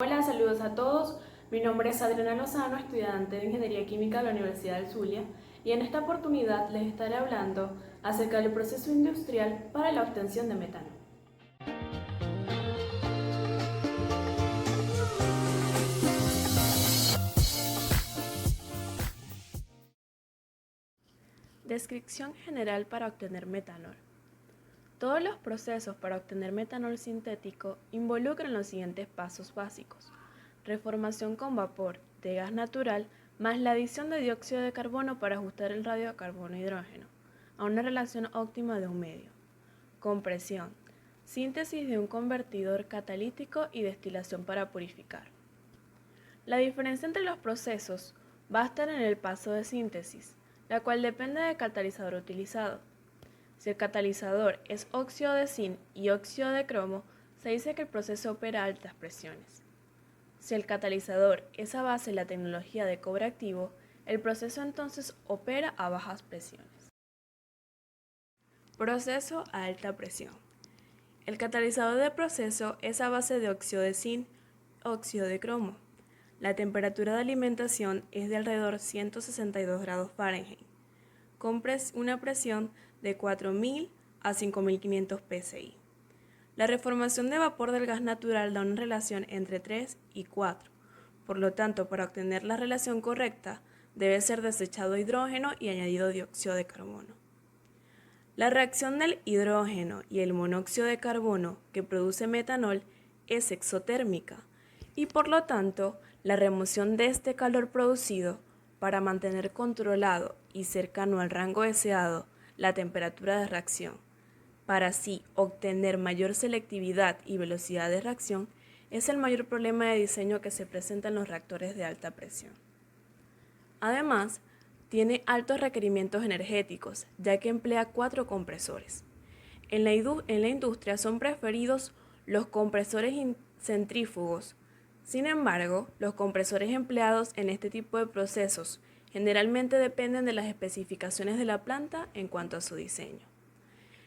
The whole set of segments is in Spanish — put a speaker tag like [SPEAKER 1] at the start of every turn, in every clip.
[SPEAKER 1] Hola, saludos a todos. Mi nombre es Adriana Lozano, estudiante de Ingeniería Química de la Universidad del Zulia, y en esta oportunidad les estaré hablando acerca del proceso industrial para la obtención de metano. Descripción general para obtener metanol. Todos los procesos para obtener metanol sintético involucran los siguientes pasos básicos: reformación con vapor de gas natural más la adición de dióxido de carbono para ajustar el radio carbono-hidrógeno a una relación óptima de un medio; compresión, síntesis de un convertidor catalítico y destilación para purificar. La diferencia entre los procesos va a estar en el paso de síntesis, la cual depende del catalizador utilizado. Si el catalizador es óxido de zinc y óxido de cromo, se dice que el proceso opera a altas presiones. Si el catalizador es a base de la tecnología de cobre activo, el proceso entonces opera a bajas presiones. Proceso a alta presión. El catalizador del proceso es a base de óxido de zinc, óxido de cromo. La temperatura de alimentación es de alrededor 162 grados Fahrenheit, con una presión de 4.000 a 5.500 psi. La reformación de vapor del gas natural da una relación entre 3 y 4. Por lo tanto, para obtener la relación correcta, debe ser desechado hidrógeno y añadido dióxido de carbono. La reacción del hidrógeno y el monóxido de carbono que produce metanol es exotérmica y por lo tanto la remoción de este calor producido para mantener controlado y cercano al rango deseado la temperatura de reacción, para así obtener mayor selectividad y velocidad de reacción, es el mayor problema de diseño que se presenta en los reactores de alta presión. Además, tiene altos requerimientos energéticos, ya que emplea 4 compresores. En la industria son preferidos los compresores centrífugos. Sin embargo, los compresores empleados en este tipo de procesos generalmente dependen de las especificaciones de la planta en cuanto a su diseño.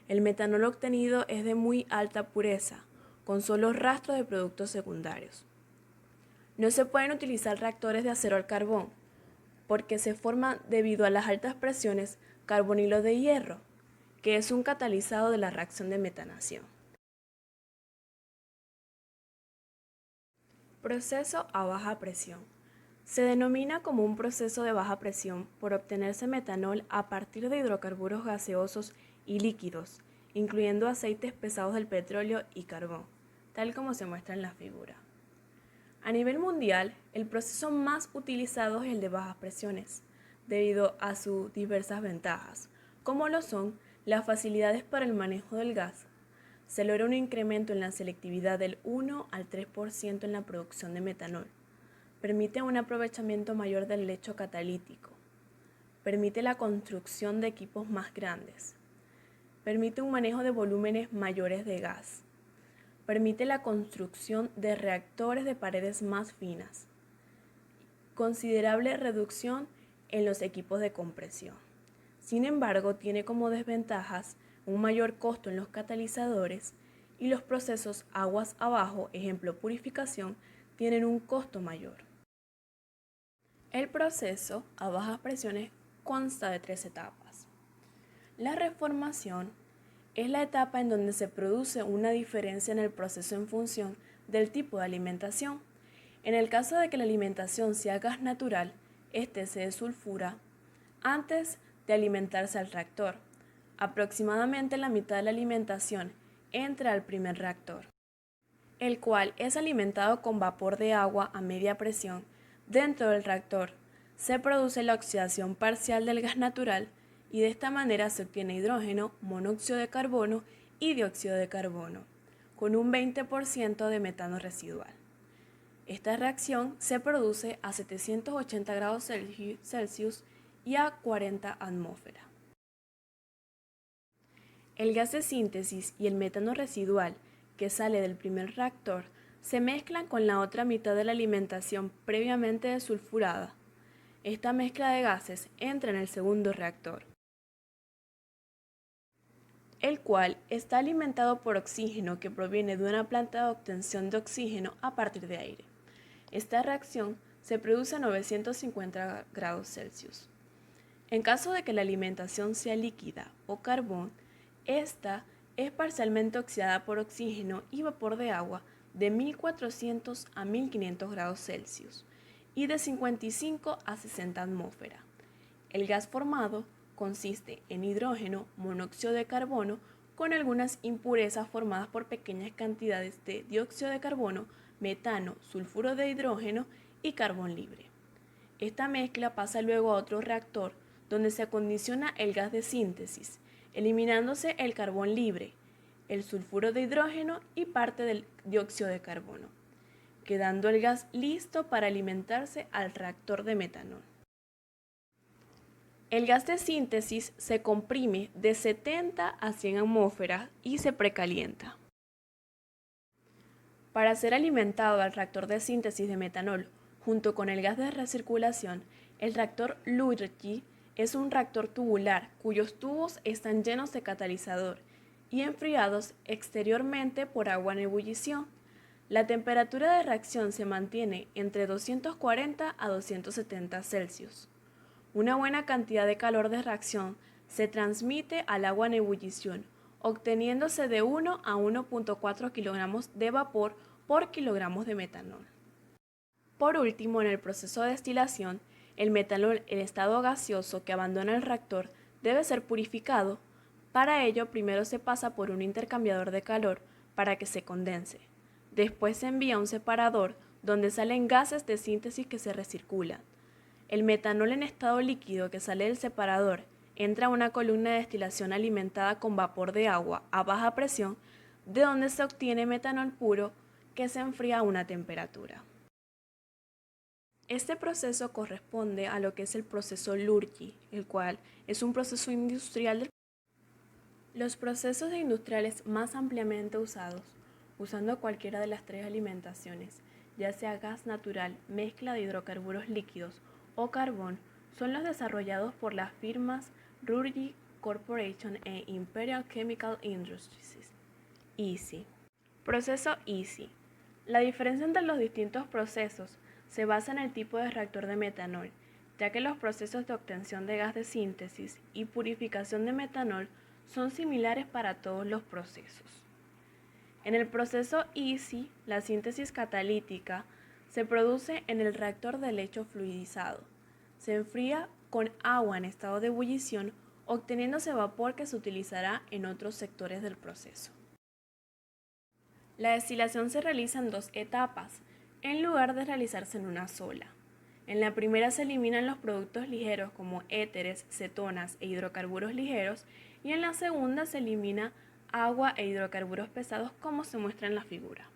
[SPEAKER 1] El metanol obtenido es de muy alta pureza, con solo rastros de productos secundarios. No se pueden utilizar reactores de acero al carbón, porque se forman debido a las altas presiones carbonilo de hierro, que es un catalizado de la reacción de metanación. Proceso a baja presión. Se denomina como un proceso de baja presión por obtenerse metanol a partir de hidrocarburos gaseosos y líquidos, incluyendo aceites pesados del petróleo y carbón, tal como se muestra en la figura. A nivel mundial, el proceso más utilizado es el de bajas presiones, debido a sus diversas ventajas, como lo son las facilidades para el manejo del gas. Se logra un incremento en la selectividad del 1 al 3% en la producción de metanol. Permite un aprovechamiento mayor del lecho catalítico. Permite la construcción de equipos más grandes. Permite un manejo de volúmenes mayores de gas. Permite la construcción de reactores de paredes más finas. Considerable reducción en los equipos de compresión. Sin embargo, tiene como desventajas un mayor costo en los catalizadores y los procesos aguas abajo, ejemplo purificación, tienen un costo mayor. El proceso a bajas presiones consta de 3 etapas. La reformación es la etapa en donde se produce una diferencia en el proceso en función del tipo de alimentación. En el caso de que la alimentación sea gas natural, este se desulfura antes de alimentarse al reactor. Aproximadamente la mitad de la alimentación entra al primer reactor, el cual es alimentado con vapor de agua a media presión. Dentro del reactor se produce la oxidación parcial del gas natural y de esta manera se obtiene hidrógeno, monóxido de carbono y dióxido de carbono, con un 20% de metano residual. Esta reacción se produce a 780 grados Celsius y a 40 atmósferas. El gas de síntesis y el metano residual que sale del primer reactor se mezclan con la otra mitad de la alimentación previamente desulfurada. Esta mezcla de gases entra en el segundo reactor, el cual está alimentado por oxígeno que proviene de una planta de obtención de oxígeno a partir de aire. Esta reacción se produce a 950 grados Celsius. En caso de que la alimentación sea líquida o carbón, esta es parcialmente oxidada por oxígeno y vapor de agua de 1400 a 1500 grados Celsius y de 55 a 60 atmósferas. El gas formado consiste en hidrógeno, monóxido de carbono, con algunas impurezas formadas por pequeñas cantidades de dióxido de carbono, metano, sulfuro de hidrógeno y carbón libre. Esta mezcla pasa luego a otro reactor donde se acondiciona el gas de síntesis, eliminándose el carbón libre, el sulfuro de hidrógeno y parte del dióxido de carbono, quedando el gas listo para alimentarse al reactor de metanol. El gas de síntesis se comprime de 70 a 100 atmósferas y se precalienta. Para ser alimentado al reactor de síntesis de metanol junto con el gas de recirculación, el reactor Lurgi es un reactor tubular cuyos tubos están llenos de catalizador y enfriados exteriormente por agua en ebullición. La temperatura de reacción se mantiene entre 240 a 270 Celsius. Una buena cantidad de calor de reacción se transmite al agua en ebullición, obteniéndose de 1 a 1.4 kilogramos de vapor por kilogramos de metanol. Por último, en el proceso de destilación, el metanol en estado gaseoso que abandona el reactor debe ser purificado. Para ello, primero se pasa por un intercambiador de calor para que se condense. Después se envía a un separador donde salen gases de síntesis que se recirculan. El metanol en estado líquido que sale del separador entra a una columna de destilación alimentada con vapor de agua a baja presión, de donde se obtiene metanol puro que se enfría a una temperatura. Este proceso corresponde a lo que es el proceso Lurgi, el cual es un proceso industrial. Los procesos industriales más ampliamente usados, usando cualquiera de las tres alimentaciones, ya sea gas natural, mezcla de hidrocarburos líquidos o carbón, son los desarrollados por las firmas Lurgi Corporation e Imperial Chemical Industries, EASY. Proceso EASY. La diferencia entre los distintos procesos se basa en el tipo de reactor de metanol, ya que los procesos de obtención de gas de síntesis y purificación de metanol son similares para todos los procesos. En el proceso EASY, la síntesis catalítica se produce en el reactor de lecho fluidizado. Se enfría con agua en estado de ebullición, obteniéndose vapor que se utilizará en otros sectores del proceso. La destilación se realiza en dos etapas, en lugar de realizarse en una sola. En la primera se eliminan los productos ligeros como éteres, cetonas e hidrocarburos ligeros, y en la segunda se elimina agua e hidrocarburos pesados como se muestra en la figura.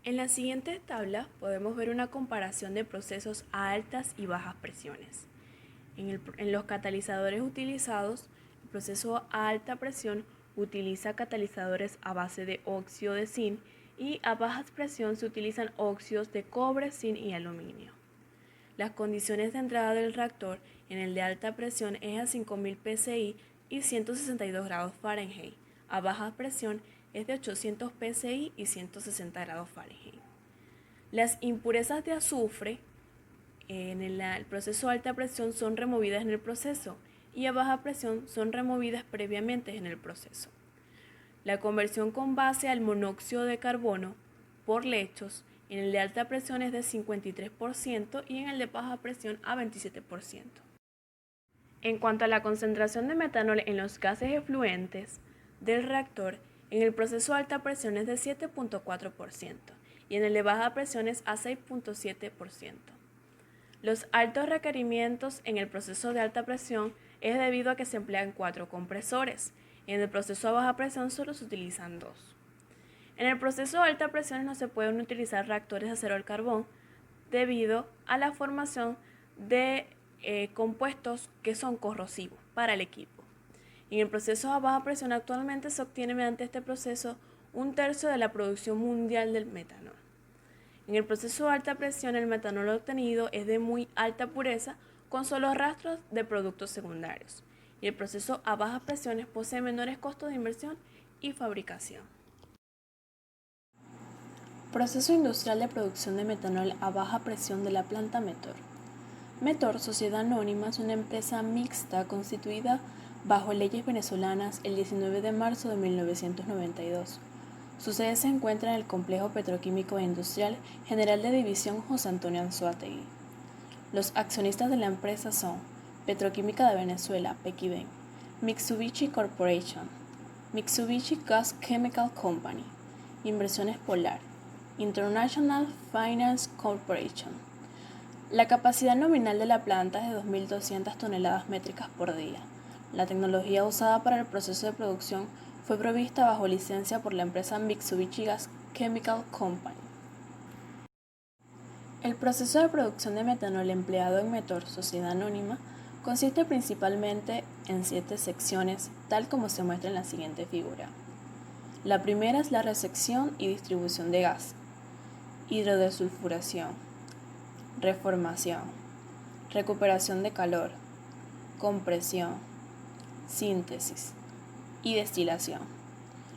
[SPEAKER 1] En la siguiente tabla podemos ver una comparación de procesos a altas y bajas presiones. En los catalizadores utilizados, el proceso a alta presión utiliza catalizadores a base de óxido de zinc y a baja presión se utilizan óxidos de cobre, zinc y aluminio. Las condiciones de entrada del reactor en el de alta presión es a 5000 psi y 162 grados Fahrenheit. A baja presión es de 800 psi y 160 grados Fahrenheit. Las impurezas de azufre en el proceso a alta presión son removidas en el proceso y a baja presión son removidas previamente en el proceso. La conversión con base al monóxido de carbono por lechos en el de alta presión es de 53% y en el de baja presión a 27%. En cuanto a la concentración de metanol en los gases efluentes del reactor, en el proceso a alta presión es de 7.4% y en el de baja presión es a 6.7%. Los altos requerimientos en el proceso de alta presión es debido a que se emplean 4 compresores y en el proceso a baja presión solo se utilizan 2. En el proceso de alta presión no se pueden utilizar reactores de acero al carbón debido a la formación de compuestos que son corrosivos para el equipo. En el proceso a baja presión actualmente se obtiene mediante este proceso 1/3 de la producción mundial del metanol. En el proceso de alta presión el metanol obtenido es de muy alta pureza con solo rastros de productos secundarios y el proceso a bajas presiones posee menores costos de inversión y fabricación. Proceso industrial de producción de metanol a baja presión de la planta Metor. Metor, Sociedad Anónima, es una empresa mixta constituida bajo leyes venezolanas el 19 de marzo de 1992. Su sede se encuentra en el Complejo Petroquímico e Industrial General de División José Antonio Anzoátegui. Los accionistas de la empresa son Petroquímica de Venezuela, Pequiven, Mitsubishi Corporation, Mitsubishi Gas Chemical Company, Inversiones Polar, International Finance Corporation. La capacidad nominal de la planta es de 2.200 toneladas métricas por día. La tecnología usada para el proceso de producción fue provista bajo licencia por la empresa Mitsubishi Gas Chemical Company. El proceso de producción de metanol empleado en Metor, Sociedad Anónima, consiste principalmente en 7 secciones, tal como se muestra en la siguiente figura. La primera es la recepción y distribución de gas, hidrodesulfuración, reformación, recuperación de calor, compresión, síntesis y destilación.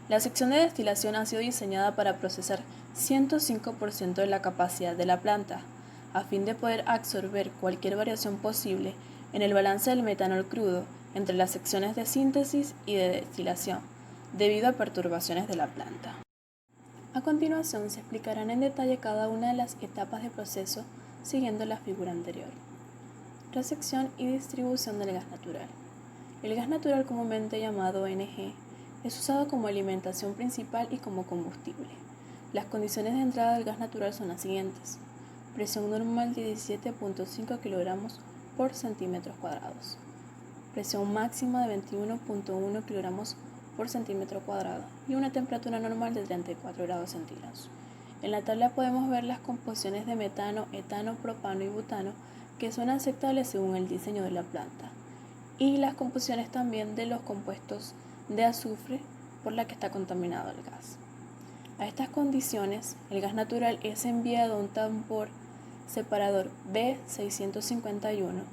[SPEAKER 1] La sección de destilación ha sido diseñada para procesar 105% de la capacidad de la planta, a fin de poder absorber cualquier variación posible en el balance del metanol crudo entre las secciones de síntesis y de destilación, debido a perturbaciones de la planta. A continuación se explicarán en detalle cada una de las etapas de proceso siguiendo la figura anterior. Recepción y distribución del gas natural. El gas natural, comúnmente llamado NG, es usado como alimentación principal y como combustible. Las condiciones de entrada del gas natural son las siguientes. Presión normal de 17.5 kg por centímetros cuadrados. Presión máxima de 21.1 kg por centímetro cuadrado y una temperatura normal de 34 grados centígrados. En la tabla podemos ver las composiciones de metano, etano, propano y butano que son aceptables según el diseño de la planta, y las composiciones también de los compuestos de azufre por la que está contaminado el gas. A estas condiciones, el gas natural es enviado a un tambor separador B651,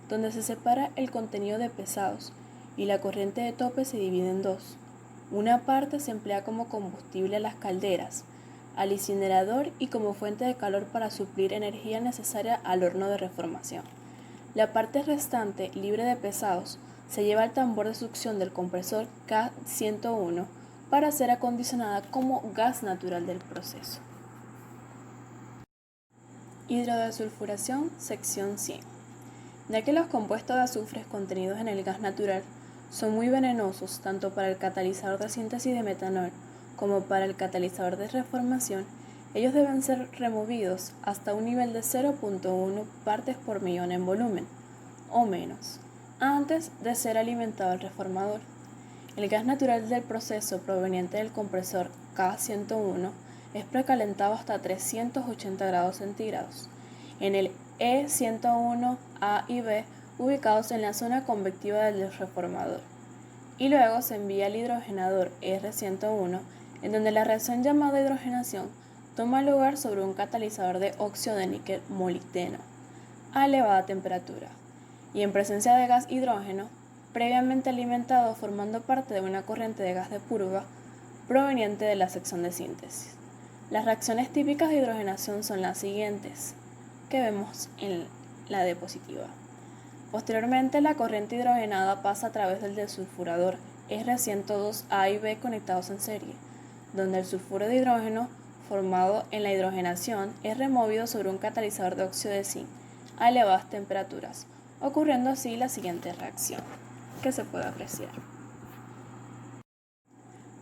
[SPEAKER 1] donde se separa el contenido de pesados y la corriente de tope se divide en dos. Una parte se emplea como combustible a las calderas, al incinerador y como fuente de calor para suplir energía necesaria al horno de reformación. La parte restante, libre de pesados, se lleva al tambor de succión del compresor K101 para ser acondicionada como gas natural del proceso. Hidrodesulfuración, sección 100. Ya que los compuestos de azufres contenidos en el gas natural son muy venenosos tanto para el catalizador de síntesis de metanol como para el catalizador de reformación, ellos deben ser removidos hasta un nivel de 0.1 partes por millón en volumen, o menos, antes de ser alimentado al reformador. El gas natural del proceso proveniente del compresor K101 es precalentado hasta 380 grados centígrados. En el E101A y B, ubicados en la zona convectiva del reformador, y luego se envía al hidrogenador R101, en donde la reacción llamada hidrogenación toma lugar sobre un catalizador de óxido de níquel molibdeno a elevada temperatura y en presencia de gas hidrógeno previamente alimentado, formando parte de una corriente de gas de purga proveniente de la sección de síntesis. Las reacciones típicas de hidrogenación son las siguientes, que vemos en la diapositiva. Posteriormente, la corriente hidrogenada pasa a través del desulfurador R102A y B conectados en serie, donde el sulfuro de hidrógeno formado en la hidrogenación es removido sobre un catalizador de óxido de zinc a elevadas temperaturas, ocurriendo así la siguiente reacción, que se puede apreciar.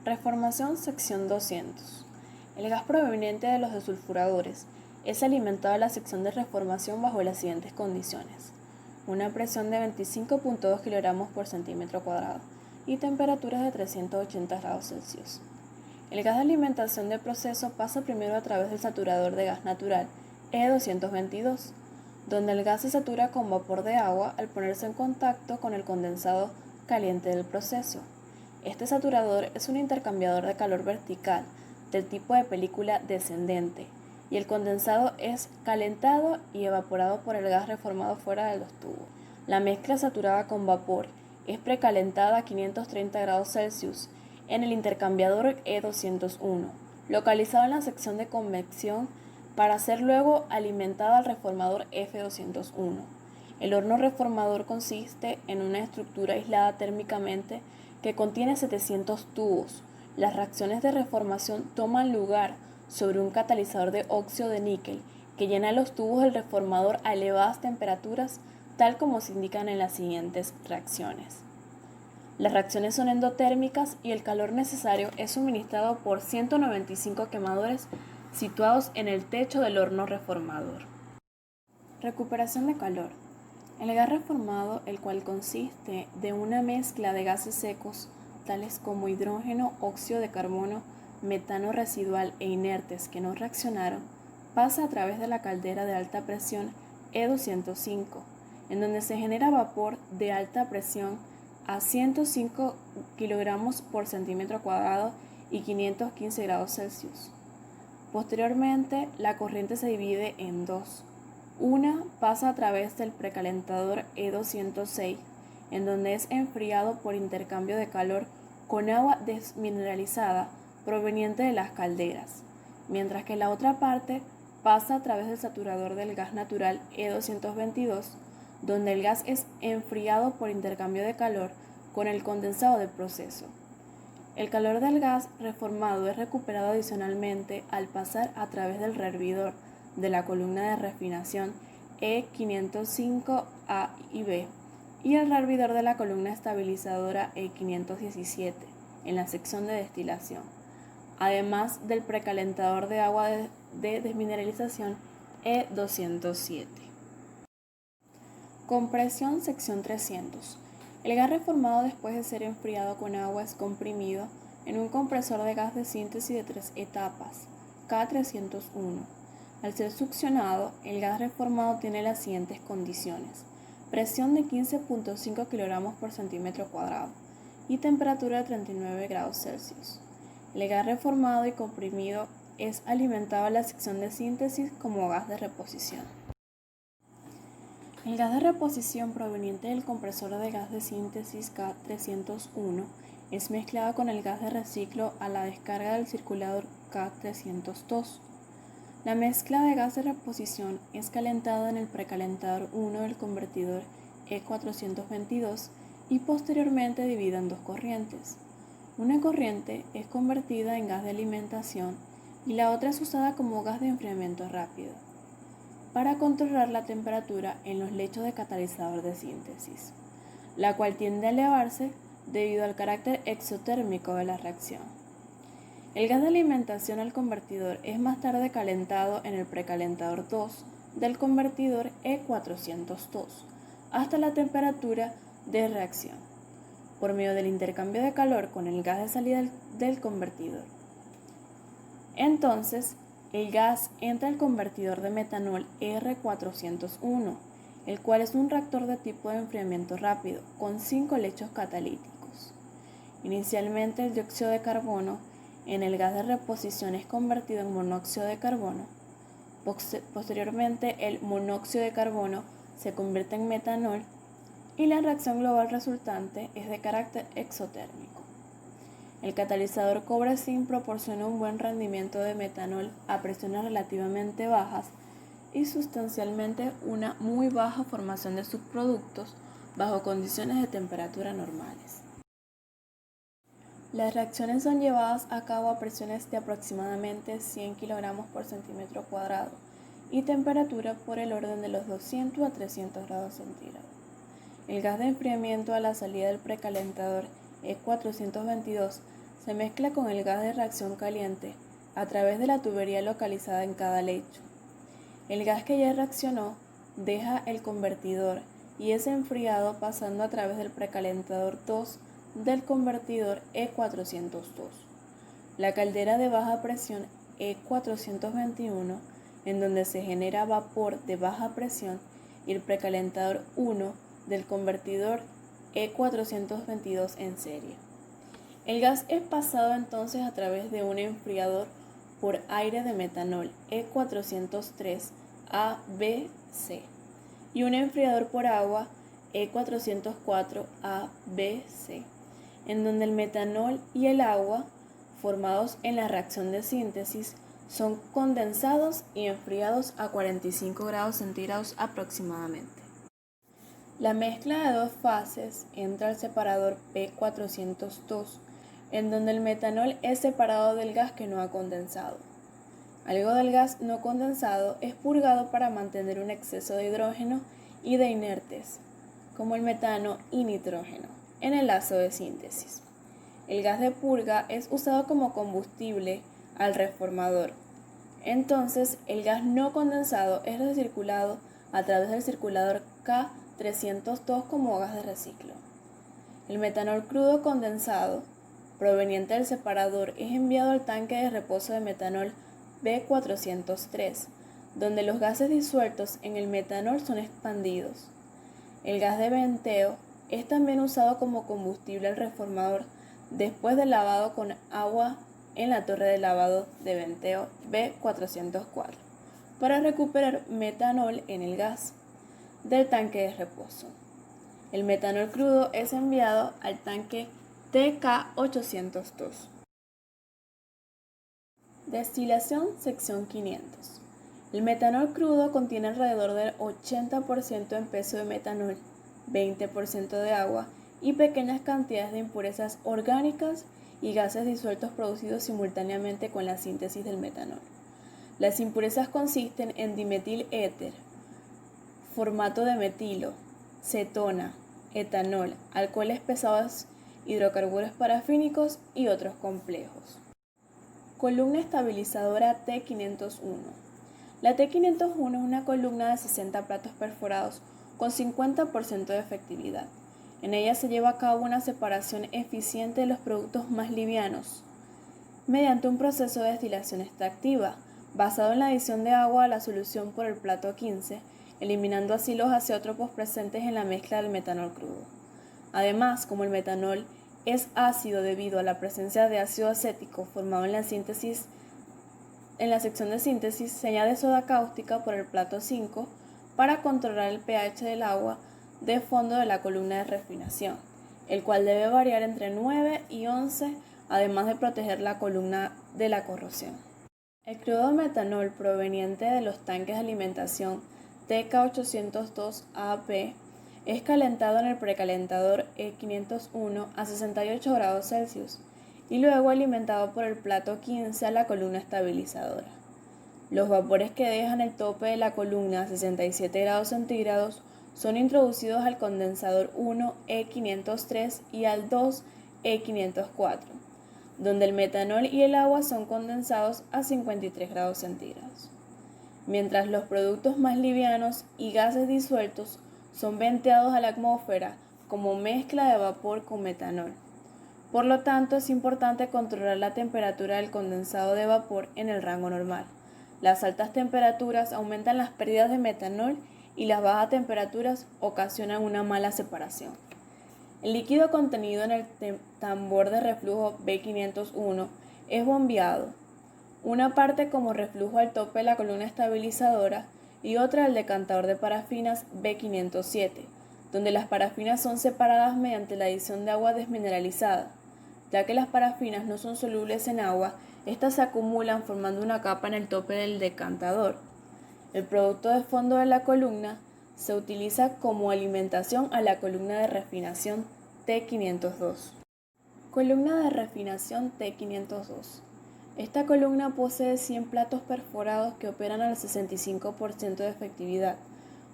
[SPEAKER 1] Reformación, sección 200. El gas proveniente de los desulfuradores es alimentado a la sección de reformación bajo las siguientes condiciones: una presión de 25.2 kg por centímetro cuadrado y temperaturas de 380 grados Celsius. El gas de alimentación del proceso pasa primero a través del saturador de gas natural E222, donde el gas se satura con vapor de agua al ponerse en contacto con el condensado caliente del proceso. Este saturador es un intercambiador de calor vertical del tipo de película descendente, y el condensado es calentado y evaporado por el gas reformado fuera de los tubos. La mezcla saturada con vapor es precalentada a 530 grados Celsius en el intercambiador E201, localizado en la sección de convección para ser luego alimentado al reformador F201. El horno reformador consiste en una estructura aislada térmicamente que contiene 700 tubos. Las reacciones de reformación toman lugar sobre un catalizador de óxido de níquel que llena los tubos del reformador a elevadas temperaturas, tal como se indican en las siguientes reacciones. Las reacciones son endotérmicas y el calor necesario es suministrado por 195 quemadores situados en el techo del horno reformador. Recuperación de calor. El gas reformado, el cual consiste de una mezcla de gases secos, tales como hidrógeno, óxido de carbono, metano residual e inertes que no reaccionaron, pasa a través de la caldera de alta presión E205, en donde se genera vapor de alta presión a 105 kg por centímetro cuadrado y 515 grados Celsius. Posteriormente, la corriente se divide en dos. Una pasa a través del precalentador E206, en donde es enfriado por intercambio de calor con agua desmineralizada proveniente de las calderas, mientras que la otra parte pasa a través del saturador del gas natural E222, donde el gas es enfriado por intercambio de calor con el condensado del proceso. El calor del gas reformado es recuperado adicionalmente al pasar a través del rehervidor de la columna de refinación E505A y B y el rehervidor de la columna estabilizadora E517 en la sección de destilación, además del precalentador de agua de desmineralización E207. Compresión sección 300. El gas reformado después de ser enfriado con agua es comprimido en un compresor de gas de síntesis de 3 etapas, K301. Al ser succionado, el gas reformado tiene las siguientes condiciones: presión de 15.5 kg por centímetro cuadrado y temperatura de 39 grados Celsius. El gas reformado y comprimido es alimentado a la sección de síntesis como gas de reposición. El gas de reposición proveniente del compresor de gas de síntesis K301 es mezclado con el gas de reciclo a la descarga del circulador K302. La mezcla de gas de reposición es calentada en el precalentador 1 del convertidor E422 y posteriormente dividida en dos corrientes. Una corriente es convertida en gas de alimentación y la otra es usada como gas de enfriamiento rápido para controlar la temperatura en los lechos de catalizador de síntesis, la cual tiende a elevarse debido al carácter exotérmico de la reacción. El gas de alimentación al convertidor es más tarde calentado en el precalentador 2 del convertidor E402 hasta la temperatura de reacción, por medio del intercambio de calor con el gas de salida del convertidor. Entonces, el gas entra al convertidor de metanol R401, el cual es un reactor de tipo de enfriamiento rápido con 5 lechos catalíticos. Inicialmente el dióxido de carbono en el gas de reposición es convertido en monóxido de carbono. Posteriormente el monóxido de carbono se convierte en metanol y la reacción global resultante es de carácter exotérmico. El catalizador cobre-zinc proporciona un buen rendimiento de metanol a presiones relativamente bajas y sustancialmente una muy baja formación de subproductos bajo condiciones de temperatura normales. Las reacciones son llevadas a cabo a presiones de aproximadamente 100 kg por centímetro cuadrado y temperatura por el orden de los 200 a 300 grados centígrados. El gas de enfriamiento a la salida del precalentador E422 se mezcla con el gas de reacción caliente a través de la tubería localizada en cada lecho. El gas que ya reaccionó deja el convertidor y es enfriado pasando a través del precalentador 2 del convertidor E402. La caldera de baja presión E421, en donde se genera vapor de baja presión, y el precalentador 1 del convertidor E422 en serie. El gas es pasado entonces a través de un enfriador por aire de metanol E403 ABC y un enfriador por agua E404 ABC, en donde el metanol y el agua formados en la reacción de síntesis son condensados y enfriados a 45 grados centígrados aproximadamente. La mezcla de dos fases entra al separador P402, en donde el metanol es separado del gas que no ha condensado. Algo del gas no condensado es purgado para mantener un exceso de hidrógeno y de inertes, como el metano y nitrógeno, en el lazo de síntesis. El gas de purga es usado como combustible al reformador. Entonces, el gas no condensado es recirculado a través del circulador K302 como gas de reciclo. El metanol crudo condensado, proveniente del separador, es enviado al tanque de reposo de metanol B403, donde los gases disueltos en el metanol son expandidos. El gas de venteo es también usado como combustible al reformador después del lavado con agua en la torre de lavado de venteo B404 para recuperar metanol en el gas del tanque de reposo. El metanol crudo es enviado al tanque TK802. Destilación, sección 500. El metanol crudo contiene alrededor del 80% en peso de metanol, 20% de agua y pequeñas cantidades de impurezas orgánicas y gases disueltos producidos simultáneamente con la síntesis del metanol. Las impurezas consisten en dimetil éter, formato de metilo, cetona, etanol, alcoholes pesados, hidrocarburos parafínicos y otros complejos. Columna estabilizadora T501. La T501 es una columna de 60 platos perforados con 50% de efectividad. En ella se lleva a cabo una separación eficiente de los productos más livianos mediante un proceso de destilación extractiva basado en la adición de agua a la solución por el plato 15, eliminando así los azeótropos presentes en la mezcla del metanol crudo. Además, como el metanol es ácido debido a la presencia de ácido acético formado en la sección de síntesis, se añade soda cáustica por el plato 5 para controlar el pH del agua de fondo de la columna de refinación, el cual debe variar entre 9 y 11, además de proteger la columna de la corrosión. El crudo metanol proveniente de los tanques de alimentación TK802AP es calentado en el precalentador E501 a 68 grados Celsius y luego alimentado por el plato 15 a la columna estabilizadora. Los vapores que dejan el tope de la columna a 67 grados centígrados son introducidos al condensador 1 E503 y al 2 E504, donde el metanol y el agua son condensados a 53 grados centígrados, mientras los productos más livianos y gases disueltos son venteados a la atmósfera como mezcla de vapor con metanol. Por lo tanto, es importante controlar la temperatura del condensado de vapor en el rango normal. Las altas temperaturas aumentan las pérdidas de metanol y las bajas temperaturas ocasionan una mala separación. El líquido contenido en el tambor de reflujo B501 es bombeado, una parte como reflujo al tope de la columna estabilizadora y otra al decantador de parafinas B507, donde las parafinas son separadas mediante la adición de agua desmineralizada. Ya que las parafinas no son solubles en agua, estas se acumulan formando una capa en el tope del decantador. El producto de fondo de la columna se utiliza como alimentación a la columna de refinación T502. Columna de refinación T502. Esta columna posee 100 platos perforados que operan al 65% de efectividad,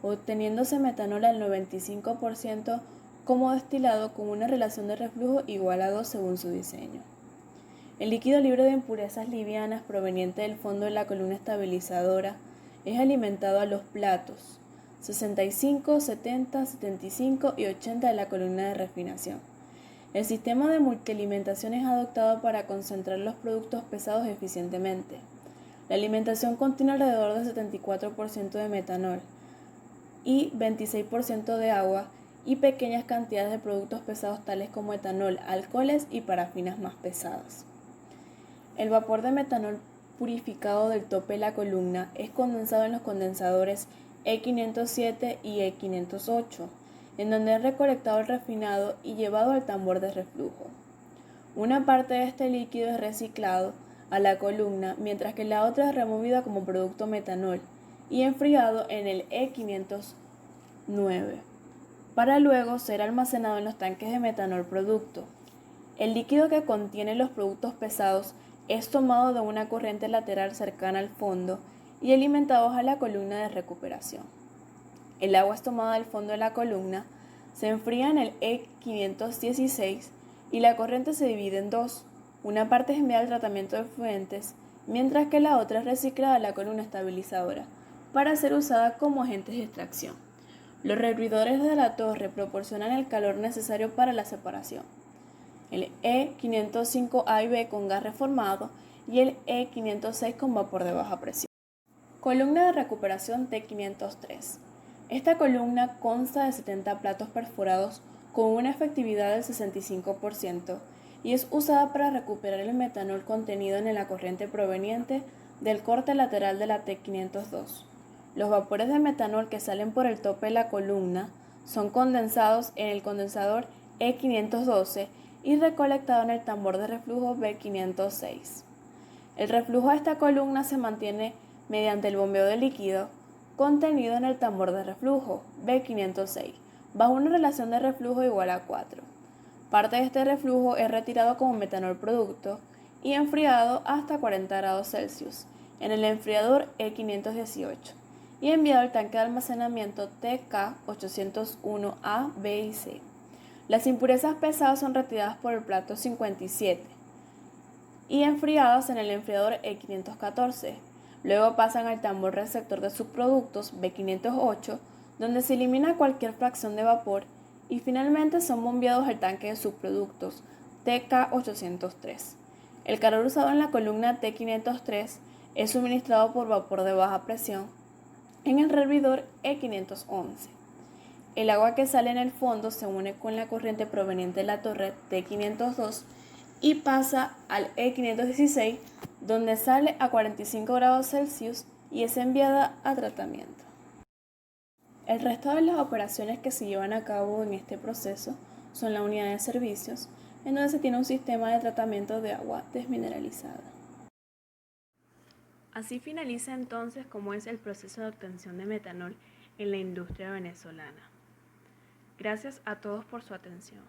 [SPEAKER 1] obteniéndose metanol al 95% como destilado con una relación de reflujo igual a 2 según su diseño. El líquido libre de impurezas livianas proveniente del fondo de la columna estabilizadora es alimentado a los platos 65, 70, 75 y 80 de la columna de refinación. El sistema de multialimentación es adoptado para concentrar los productos pesados eficientemente. La alimentación contiene alrededor del 74% de metanol y 26% de agua y pequeñas cantidades de productos pesados tales como etanol, alcoholes y parafinas más pesadas. El vapor de metanol purificado del tope de la columna es condensado en los condensadores E507 y E508, en donde es recolectado el refinado y llevado al tambor de reflujo. Una parte de este líquido es reciclado a la columna, mientras que la otra es removida como producto metanol y enfriado en el E509, para luego ser almacenado en los tanques de metanol producto. El líquido que contiene los productos pesados es tomado de una corriente lateral cercana al fondo y alimentados a la columna de recuperación. El agua es tomada del fondo de la columna, se enfría en el E516 y la corriente se divide en dos. Una parte es enviada al tratamiento de efluentes, mientras que la otra es reciclada a la columna estabilizadora para ser usada como agentes de extracción. Los rehervidores de la torre proporcionan el calor necesario para la separación. El E505A y B con gas reformado y el E506 con vapor de baja presión. Columna de recuperación T503. Esta columna consta de 70 platos perforados con una efectividad del 65% y es usada para recuperar el metanol contenido en la corriente proveniente del corte lateral de la T502. Los vapores de metanol que salen por el tope de la columna son condensados en el condensador E512 y recolectados en el tambor de reflujo B506. El reflujo de esta columna se mantiene mediante el bombeo de líquido contenido en el tambor de reflujo B506 bajo una relación de reflujo igual a 4. Parte de este reflujo es retirado como metanol producto y enfriado hasta 40 grados Celsius en el enfriador E518 y enviado al tanque de almacenamiento TK801A, B y C. Las impurezas pesadas son retiradas por el plato 57 y enfriadas en el enfriador E514. Luego pasan al tambor receptor de subproductos B508, donde se elimina cualquier fracción de vapor y finalmente son bombeados al tanque de subproductos TK803. El calor usado en la columna T503 es suministrado por vapor de baja presión en el rehervidor E511. El agua que sale en el fondo se une con la corriente proveniente de la torre T502 y pasa al E516, donde sale a 45 grados Celsius y es enviada a tratamiento. El resto de las operaciones que se llevan a cabo en este proceso son la unidad de servicios, en donde se tiene un sistema de tratamiento de agua desmineralizada. Así finaliza entonces cómo es el proceso de obtención de metanol en la industria venezolana. Gracias a todos por su atención.